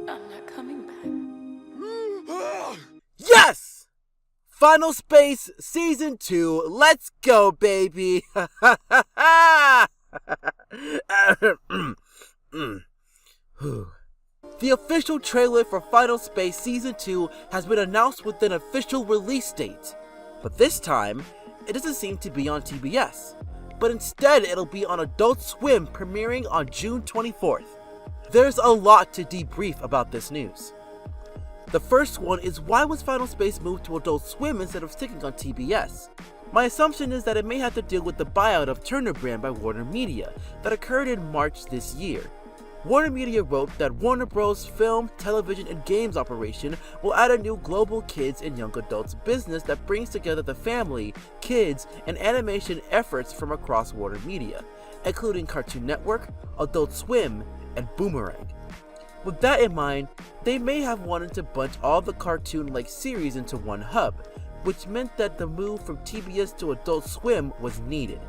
I'm not coming back. Yes! Final Space Season 2, let's go, baby! The official trailer for Final Space Season 2 has been announced with an official release date. But this time, it doesn't seem to be on TBS, but instead it'll be on Adult Swim premiering on June 24th. There's a lot to debrief about this news. The first one is, why was Final Space moved to Adult Swim instead of sticking on TBS? My assumption is that it may have to deal with the buyout of Turner Brand by Warner Media that occurred in March this year. Warner Media wrote that Warner Bros. Film, television, and games operation will add a new global kids and young adults business that brings together the family, kids, and animation efforts from across Warner Media, including Cartoon Network, Adult Swim, and Boomerang. With that in mind, they may have wanted to bunch all the cartoon-like series into one hub, which meant that the move from TBS to Adult Swim was needed.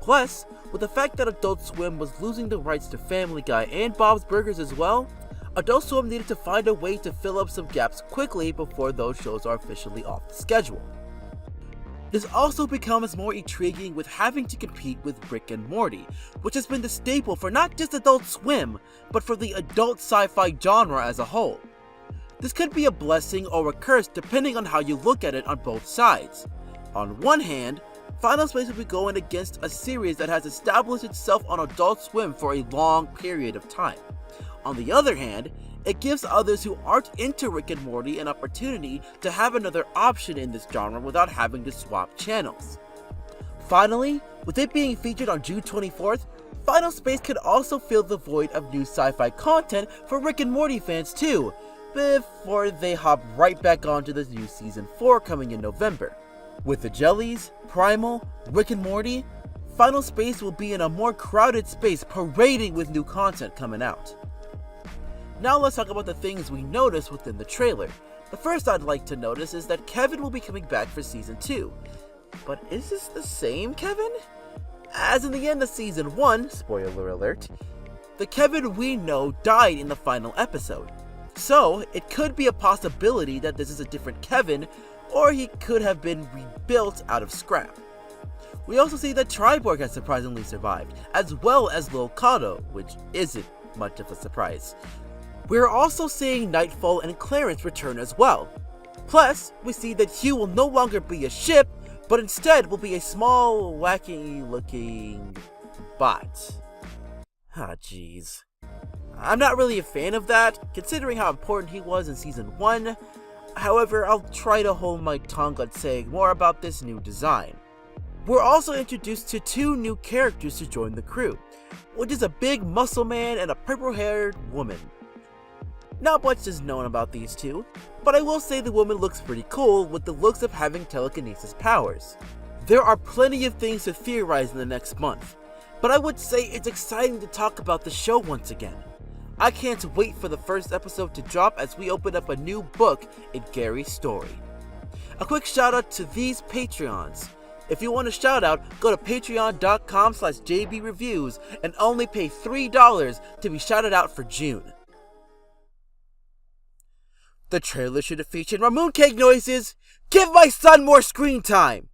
Plus, with the fact that Adult Swim was losing the rights to Family Guy and Bob's Burgers as well, Adult Swim needed to find a way to fill up some gaps quickly before those shows are officially off the schedule. This also becomes more intriguing with having to compete with Rick and Morty, which has been the staple for not just Adult Swim, but for the adult sci-fi genre as a whole. This could be a blessing or a curse depending on how you look at it on both sides. On one hand, Final Space will be going against a series that has established itself on Adult Swim for a long period of time. On the other hand, it gives others who aren't into Rick and Morty an opportunity to have another option in this genre without having to swap channels. Finally, with it being featured on June 24th, Final Space could also fill the void of new sci-fi content for Rick and Morty fans too, before they hop right back onto the new Season 4 coming in November. With the Jellies, Primal, Rick and Morty, Final Space will be in a more crowded space parading with new content coming out. Now let's talk about the things we noticed within the trailer. The first I'd like to notice is that Kevin will be coming back for Season 2. But is this the same Kevin? As in the end of Season 1, spoiler alert, the Kevin we know died in the final episode. So, it could be a possibility that this is a different Kevin, or he could have been rebuilt out of scrap. We also see that Triborg has surprisingly survived, as well as Lil Kato, which isn't much of a surprise. We're also seeing Nightfall and Clarence return as well. Plus, we see that Hugh will no longer be a ship, but instead will be a small, wacky looking bot. Jeez. I'm not really a fan of that, considering how important he was in Season 1. However, I'll try to hold my tongue on saying more about this new design. We're also introduced to two new characters to join the crew, which is a big muscle man and a purple-haired woman. Not much is known about these two, but I will say the woman looks pretty cool with the looks of having telekinesis powers. There are plenty of things to theorize in the next month, but I would say it's exciting to talk about the show once again. I can't wait for the first episode to drop as we open up a new book in Gary's story. A quick shout out to these Patreons. If you want a shout out, go to patreon.com/jbreviews and only pay $3 to be shouted out for June. The trailer should have featured more mooncake noises. Give my son more screen time!